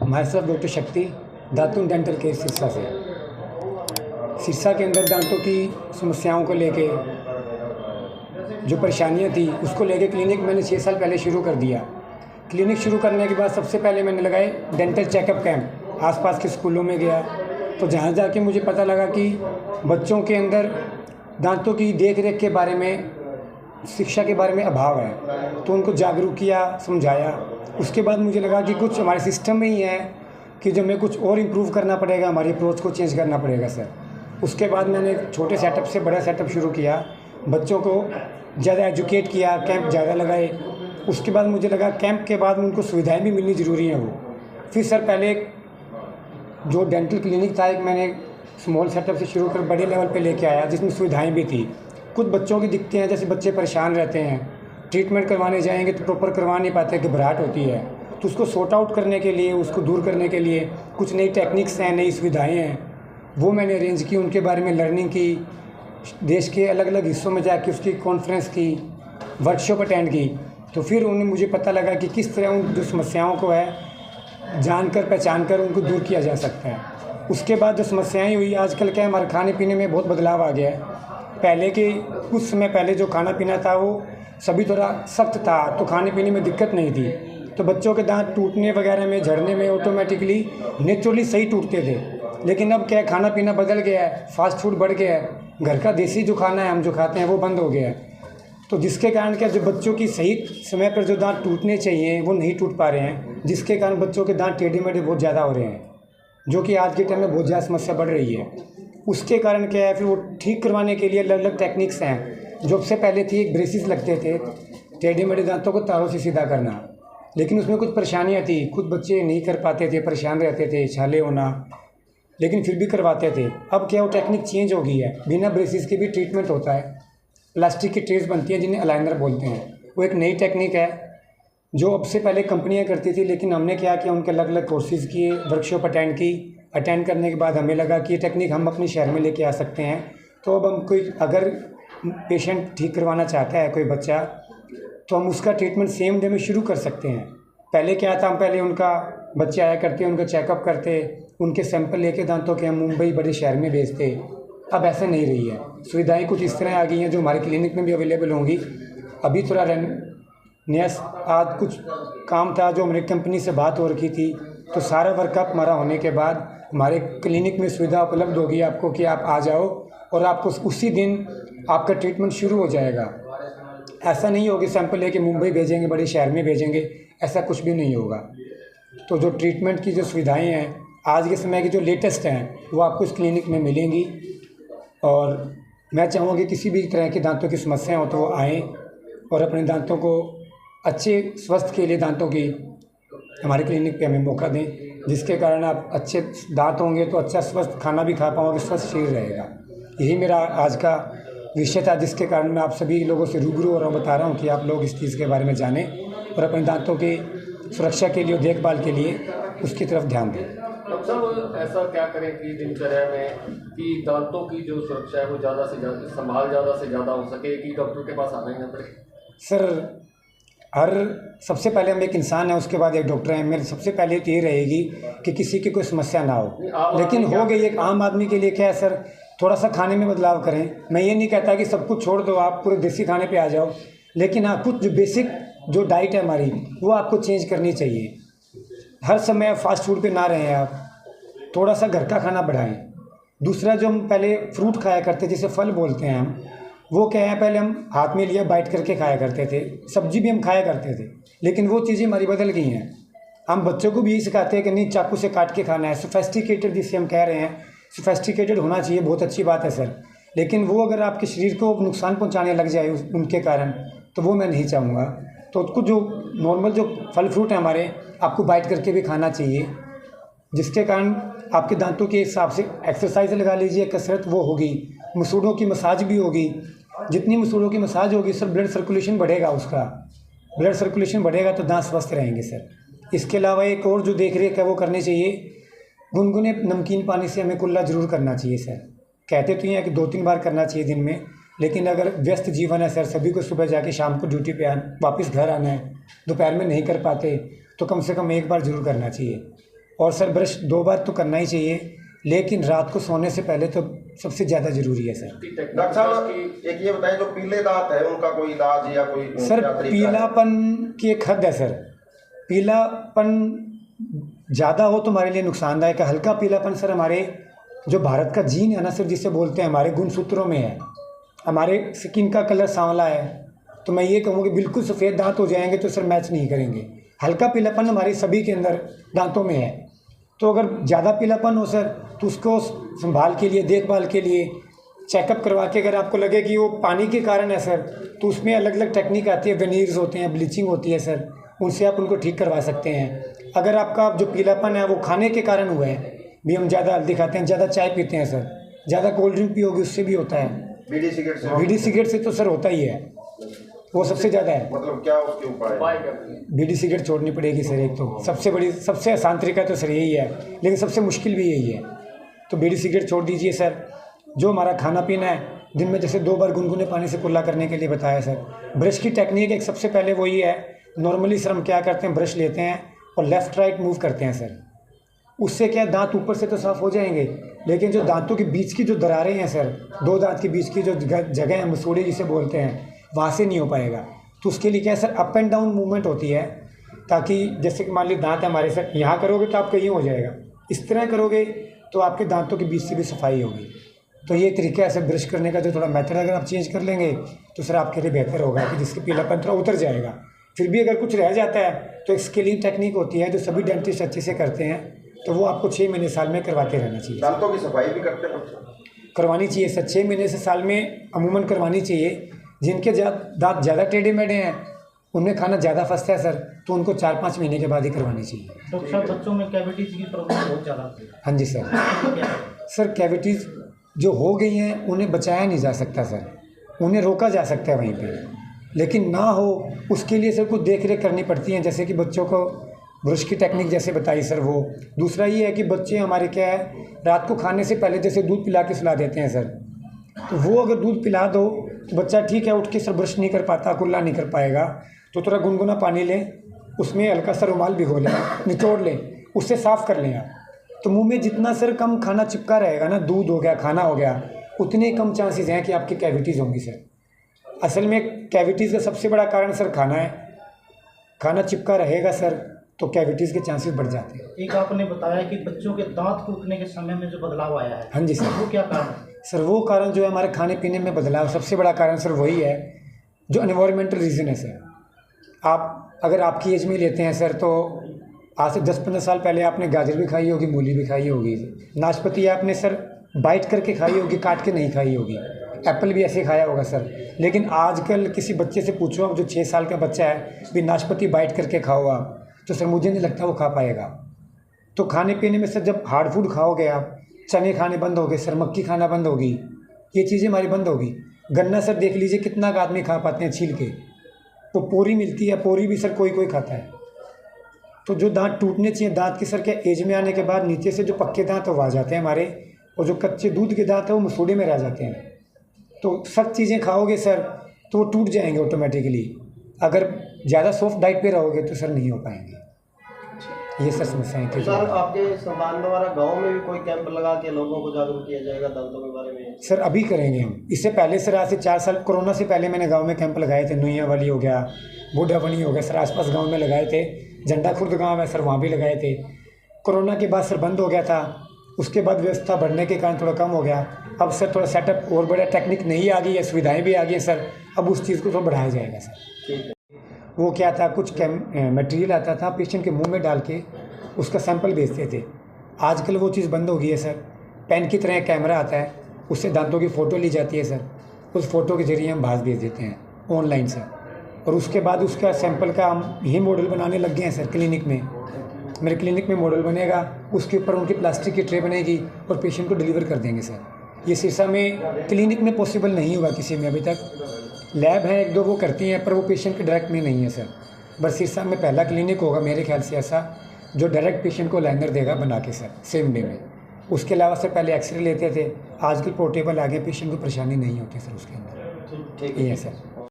हमारे साथ डॉक्टर शक्ति दातुन डेंटल केयर सिरसा से। सिरसा के अंदर दांतों की समस्याओं को लेके जो परेशानियां थी उसको लेके क्लिनिक मैंने 6 साल पहले शुरू कर दिया। क्लिनिक शुरू करने के बाद सबसे पहले मैंने लगाए डेंटल चेकअप कैंप। आसपास के स्कूलों में गया तो जहाँ जाके मुझे पता लगा कि बच्चों के अंदर दांतों की देख रेख के बारे में, शिक्षा के बारे में अभाव है, तो उनको जागरूक किया, समझाया। उसके बाद मुझे लगा कि कुछ हमारे सिस्टम में ही है कि जो हमें कुछ और इम्प्रूव करना पड़ेगा, हमारी अप्रोच को चेंज करना पड़ेगा सर। उसके बाद मैंने छोटे सेटअप से बड़ा सेटअप शुरू किया, बच्चों को ज़्यादा एजुकेट किया, कैंप ज़्यादा लगाए। उसके बाद मुझे लगा कैंप के बाद उनको सुविधाएं भी मिलनी ज़रूरी हैं वो। फिर सर पहले जो डेंटल क्लिनिक था एक मैंने स्मॉल सेटअप से शुरू कर बड़े लेवल पे लेके आया, जिसमें सुविधाएं भी थी। कुछ बच्चों की दिक्कतें हैं, जैसे बच्चे परेशान रहते हैं, ट्रीटमेंट करवाने जाएंगे तो प्रॉपर करवा नहीं पाते, घबराहट होती है, तो उसको सॉर्ट आउट करने के लिए, उसको दूर करने के लिए कुछ नई टेक्निक्स हैं, नई सुविधाएं हैं, वो मैंने अरेंज की। उनके बारे में लर्निंग की, देश के अलग अलग हिस्सों में जाके उसकी कॉन्फ्रेंस की, वर्कशॉप अटेंड की। तो फिर उन्हें मुझे पता लगा कि किस तरह उन जो समस्याओं को है जानकर पहचान कर उनको दूर किया जा सकता है। उसके बाद जो समस्याएं हुई, आजकल क्या है, हमारे खाने पीने में बहुत बदलाव आ गया है। पहले के कुछ समय पहले जो खाना पीना था वो सभी थोड़ा सख्त था, तो खाने पीने में दिक्कत नहीं थी, तो बच्चों के दांत टूटने वगैरह में, झड़ने में ऑटोमेटिकली नेचुरली सही टूटते थे। लेकिन अब क्या है, खाना पीना बदल गया है, फास्ट फूड बढ़ गया है, घर का देसी जो खाना है हम जो खाते हैं वो बंद हो गया है। तो जिसके कारण क्या, जो बच्चों की सही समय पर जो दांत टूटने चाहिए वो नहीं टूट पा रहे हैं, जिसके कारण बच्चों के दांत टेढ़े मेढ़े बहुत ज़्यादा हो रहे हैं, जो कि आज के टाइम में बहुत ज़्यादा समस्या बढ़ रही है। उसके कारण क्या है, फिर वो ठीक करवाने के लिए अलग अलग टेक्निक्स हैं। जो सबसे पहले थी, एक ब्रेसिस लगते थे टेढ़े मेढ़े दांतों को तारों से सीधा करना, लेकिन उसमें कुछ परेशानियाँ थी, कुछ बच्चे नहीं कर पाते थे, परेशान रहते थे, छाले होना, लेकिन फिर भी करवाते थे। अब क्या वो टेक्निक चेंज हो गई है, बिना ब्रेसिस के भी ट्रीटमेंट होता है। प्लास्टिक की ट्रेस बनती हैं जिन्हें अलाइनर बोलते हैं, वो एक नई टेक्निक है जो अब से पहले कंपनियां करती थी, लेकिन हमने क्या किया, उनके अलग अलग कोर्सेज़ किए, वर्कशॉप अटेंड की। अटेंड करने के बाद हमें लगा कि ये टेक्निक हम अपने शहर में लेके आ सकते हैं। तो अब हम कोई अगर पेशेंट ठीक करवाना चाहता है कोई बच्चा, तो हम उसका ट्रीटमेंट सेम डे में शुरू कर सकते हैं। पहले क्या था, हम पहले उनका बच्चे आया करते, उनका चेकअप करते, उनके सैंपल लेके दांतों के हम मुंबई बड़े शहर में भेजते। अब ऐसा नहीं रही है, सुविधाएं कुछ इस तरह आ गई हैं जो हमारे क्लिनिक में भी अवेलेबल होंगी। अभी थोड़ा नया आज कुछ काम था जो हमारी कंपनी से बात हो रखी थी, तो सारा वर्कअप हमारा होने के बाद हमारे क्लिनिक में सुविधा उपलब्ध होगी आपको कि आप आ जाओ और आपको उसी दिन आपका ट्रीटमेंट शुरू हो जाएगा। ऐसा नहीं होगा सैंपल लेके मुंबई भेजेंगे, बड़े शहर में भेजेंगे, ऐसा कुछ भी नहीं होगा। तो जो ट्रीटमेंट की जो सुविधाएं हैं आज के समय की जो लेटेस्ट हैं वो आपको इस क्लिनिक में मिलेंगी। और मैं चाहूँगा कि किसी भी तरह की दांतों की समस्या हो तो वो आएँ और अपने दांतों को अच्छे स्वास्थ्य के लिए दांतों की हमारे क्लिनिक पे हमें मौका दें, जिसके कारण आप अच्छे दांत होंगे तो अच्छा स्वस्थ खाना भी खा पाओगे, स्वस्थ शरीर रहेगा। यही मेरा आज का विषय था, जिसके कारण मैं आप सभी लोगों से रूबरू हो रहा हूँ, बता रहा हूँ कि आप लोग इस चीज़ के बारे में जानें और अपने दांतों की सुरक्षा के लिए और देखभाल के लिए उसकी तरफ ध्यान दें। डॉक्टर साहब, ऐसा क्या करें कि दिनचर्या में कि दांतों की जो सुरक्षा है वो ज़्यादा से ज़्यादा संभाल ज़्यादा से ज़्यादा हो सके कि डॉक्टर के पास आना ही ना पड़े? सर सबसे पहले हम एक इंसान है, उसके बाद एक डॉक्टर है। मेरी सबसे पहले तो ये रहेगी कि किसी की कोई समस्या ना हो, लेकिन हो गई एक आम आदमी के लिए क्या है सर, थोड़ा सा खाने में बदलाव करें। मैं ये नहीं कहता कि सब कुछ छोड़ दो, आप पूरे देसी खाने पे आ जाओ, लेकिन हाँ कुछ जो बेसिक जो डाइट है हमारी वो आपको चेंज करनी चाहिए। हर समय फास्ट फूड पे ना रहें आप, थोड़ा सा घर का खाना बढ़ाएं। दूसरा, जो हम पहले फ्रूट खाया करते, जिसे फल बोलते हैं हम, वो क्या है, पहले हम हाथ में लिए बाइट करके खाया करते थे, सब्जी भी हम खाया करते थे, लेकिन वो चीज़ें हमारी बदल गई हैं। हम बच्चों को भी यही सिखाते हैं कि नहीं, चाकू से काट के खाना है। सोफेस्टिकेटेड जिसे हम कह रहे हैं, सोफेस्टिकेटेड होना चाहिए, बहुत अच्छी बात है सर, लेकिन वो अगर आपके शरीर को नुकसान पहुँचाने लग जाए उनके कारण, तो वो मैं नहीं चाहूँगा। तो कुछ जो नॉर्मल जो फल फ्रूट है हमारे, आपको बाइट करके भी खाना चाहिए, जिसके कारण आपके दांतों के हिसाब से एक्सरसाइज लगा लीजिए, कसरत वो होगी, मसूड़ों की मसाज भी होगी। जितनी मसूड़ों की मसाज होगी सर, ब्लड सर्कुलेशन बढ़ेगा, उसका ब्लड सर्कुलेशन बढ़ेगा तो दांत स्वस्थ रहेंगे सर। इसके अलावा एक और जो देख रेख है वो करनी चाहिए, गुनगुने नमकीन पानी से हमें कुल्ला ज़रूर करना चाहिए सर। कहते तो ये हैं कि 2-3 बार करना चाहिए दिन में, लेकिन अगर व्यस्त जीवन है सर, सभी को सुबह जाके शाम को ड्यूटी पे वापस घर आना है, दोपहर में नहीं कर पाते, तो कम से कम एक बार ज़रूर करना चाहिए। और सर ब्रश 2 बार तो करना ही चाहिए, लेकिन रात को सोने से पहले तो सबसे ज़्यादा ज़रूरी है सर। डॉक्टर साहब एक ये बताएं, जो पीले दांत है उनका कोई इलाज या कोई सर क्या तरीका है? पीलापन की एक हद है सर। पीलापन ज़्यादा हो तो हमारे लिए नुकसानदायक है। हल्का पीलापन सर हमारे जो भारत का जीन है ना सर, जिसे बोलते हैं, हमारे गुणसूत्रों में है। हमारे स्किन का कलर सांवला है, तो मैं ये कहूँगा कि बिल्कुल सफ़ेद दांत हो जाएंगे तो सर मैच नहीं करेंगे। हल्का पीलापन हमारे सभी के अंदर दांतों में है। तो अगर ज़्यादा पीलापन हो सर तो उसको संभाल के लिए, देखभाल के लिए चेकअप करवा के, अगर आपको लगे कि वो पानी के कारण है सर, तो उसमें अलग अलग टेक्निक आती है, वेनीर्स होते हैं, ब्लीचिंग होती है सर, उनसे आप उनको ठीक करवा सकते हैं। अगर आपका जो पीलापन है वो खाने के कारण हुआ है, भी हम ज़्यादा हल्दी खाते हैं, ज़्यादा चाय पीते हैं सर, ज़्यादा कोल्ड ड्रिंक पियोगे उससे भी होता है। बीड़ी सिगरेट से तो सर होता ही है, वो सबसे ज़्यादा है। मतलब क्या उसके उपाय है? बीड़ी सिगरेट छोड़नी पड़ेगी सर। एक तो सबसे आसान तरीका तो सर यही है, लेकिन सबसे मुश्किल भी यही है। तो बीड़ी सिगरेट छोड़ दीजिए सर। जो हमारा खाना पीना है, दिन में जैसे 2 बार गुनगुने पानी से कुल्ला करने के लिए बताया सर। ब्रश की टेक्निक एक सबसे पहले वही है, नॉर्मली सर हम क्या करते हैं, ब्रश लेते हैं और लेफ़्ट राइट मूव करते हैं सर। उससे क्या दांत ऊपर से तो साफ़ हो जाएंगे, लेकिन जो दांतों के बीच की जो दरारें हैं सर, 2 दांत के बीच की जो जगह है, मसूड़े जिसे बोलते हैं, वहाँ से नहीं हो पाएगा। तो उसके लिए क्या है sir, up and down movement होती है, ताकि जैसे कि मान लीजिए दांत हमारे सर यहाँ करोगे तो आपका यूँ हो जाएगा, इस तरह करोगे तो आपके दांतों के बीच से भी सफाई होगी। तो ये तरीका है सर ब्रश करने का, जो थोड़ा मेथड अगर आप चेंज कर लेंगे तो सर आपके लिए बेहतर होगा, कि जिसके पीलापन थोड़ा उतर जाएगा। फिर भी अगर कुछ रह जाता है तो एक स्केलिंग टेक्निक होती है जो सभी डेंटिस्ट अच्छे से करते हैं, तो वो आपको 6 महीने साल में करवाते रहना चाहिए। दांतों की सफाई भी करते हैं? करवानी चाहिए सर, 6 महीने से साल में अमूमन करवानी चाहिए। जिनके दांत ज़्यादा टेढ़े मेढ़े हैं, उनमें खाना ज़्यादा फंसता है सर, तो उनको 4-5 महीने के बाद ही करवानी चाहिए। डॉक्टर साहब बच्चों में कैविटीज़ की प्रॉब्लम बहुत ज़्यादा होती है। हाँ जी सर। सर कैविटीज़ जो हो गई हैं उन्हें बचाया नहीं जा सकता सर, उन्हें रोका जा सकता है वहीं पे, लेकिन ना हो उसके लिए सर कुछ देख रेख करनी पड़ती है, जैसे कि बच्चों को ब्रश की टेक्निक जैसे बताई सर वो। दूसरा ये है कि बच्चे हमारे क्या है, रात को खाने से पहले जैसे दूध पिला के सुला देते हैं सर, तो वो अगर दूध पिला दो तो बच्चा ठीक है उठ के सर ब्रश नहीं कर पाता, कुल्ला नहीं कर पाएगा, तो थोड़ा गुनगुना पानी लें, उसमें हल्का सा रुमाल भिगो लें, निचोड़ लें, उससे साफ़ कर लें आप। तो मुंह में जितना सर कम खाना चिपका रहेगा ना, दूध हो गया, खाना हो गया, उतने कम चांसेस हैं कि आपकी कैविटीज़ होंगी सर। असल में कैविटीज़ का सबसे बड़ा कारण सर खाना है। खाना चिपका रहेगा सर तो कैविटीज़ के चांसेस बढ़ जाते हैं। एक आपने बताया कि बच्चों के दांत टूटने के समय में जो बदलाव आया है, हाँ जी सर। वो क्या कारण है? सर वो कारण जो है हमारे खाने पीने में बदलाव, सबसे बड़ा कारण सर वही है, जो एनवायरमेंटल रीज़न है सर। आप अगर आपकी एज में लेते हैं सर, तो आज से 10-15 साल पहले आपने गाजर भी खाई होगी, मूली भी खाई होगी, नाशपाती आपने सर बाइट करके खाई होगी, काट के नहीं खाई होगी, एप्पल भी ऐसे खाया होगा सर। लेकिन आजकल किसी बच्चे से पूछो आप, जो 6 साल का बच्चा है, भी नाशपाती बाइट करके खाओ आप, तो सर मुझे नहीं लगता वो खा पाएगा। तो खाने पीने में सर जब हार्ड फूड खाओगे आप, चने खाने बंद हो गए सर, मक्की खाना बंद होगी, ये चीज़ें हमारी बंद होगी। गन्ना सर देख लीजिए कितना का आदमी खा पाते हैं छील के, तो पोरी मिलती है, पोरी भी सर कोई कोई खाता है। तो जो दांत टूटने चाहिए, दांत के सर क्या एज में आने के बाद नीचे से जो पक्के दांत वो आ जाते हैं हमारे, और जो कच्चे दूध के दांत है वो मसूड़े में रह जाते हैं। तो सब चीज़ें खाओगे सर तो वो टूट जाएंगे ऑटोमेटिकली। अगर ज़्यादा सॉफ्ट डाइट पे रहोगे तो सर नहीं हो पाएंगे। ये सर समस्याएं थी। सर आपके संस्थान द्वारा गांव में भी कोई कैंप लगा के लोगों को जागरूक किया जाएगा दांतों के बारे में? सर अभी करेंगे हम। इससे पहले सर आज से 4 साल कोरोना से पहले मैंने गांव में कैंप लगाए थे। नुइया वाली हो गया, बूढ़ावनी हो गया सर, आसपास गांव में लगाए थे। झंडा खुर्द गांव है सर, वहाँ भी लगाए थे। कोरोना के बाद सर बंद हो गया था, उसके बाद व्यवस्था बढ़ने के कारण थोड़ा कम हो गया। अब सर थोड़ा सेटअप और बड़ा टेक्निक नहीं आ गई है, सुविधाएँ भी आ गई हैं सर, अब उस चीज़ को थोड़ा बढ़ाया जाएगा सर। ठीक है। वो क्या था, कुछ मटेरियल आता था, पेशेंट के मुंह में डाल के उसका सैंपल भेजते थे। आजकल वो चीज़ बंद हो गई है सर। पेन की तरह कैमरा आता है, उससे दांतों की फ़ोटो ली जाती है सर, उस फ़ोटो के ज़रिए हम बाहर भेज देते हैं ऑनलाइन सर, और उसके बाद उसका सैंपल का हम यही मॉडल बनाने लग गए हैं सर। क्लिनिक में, मेरे क्लिनिक में मॉडल बनेगा, उसके ऊपर उनकी प्लास्टिक की ट्रे बनेगी और पेशेंट को डिलीवर कर देंगे सर। ये सिरसा में क्लिनिक में पॉसिबल नहीं हुआ किसी में अभी तक। लैब है 1-2 वो करती हैं, पर वो पेशेंट के डायरेक्ट में नहीं है सर। बस सिरसा में पहला क्लिनिक होगा मेरे ख्याल से ऐसा, जो डायरेक्ट पेशेंट को लाइनर देगा बना के सर, सेम डे में। उसके अलावा सर पहले एक्सरे लेते थे, आजकल पोर्टेबल आ गए, पेशेंट को परेशानी नहीं होती सर उसके अंदर। ठीक ये है सर।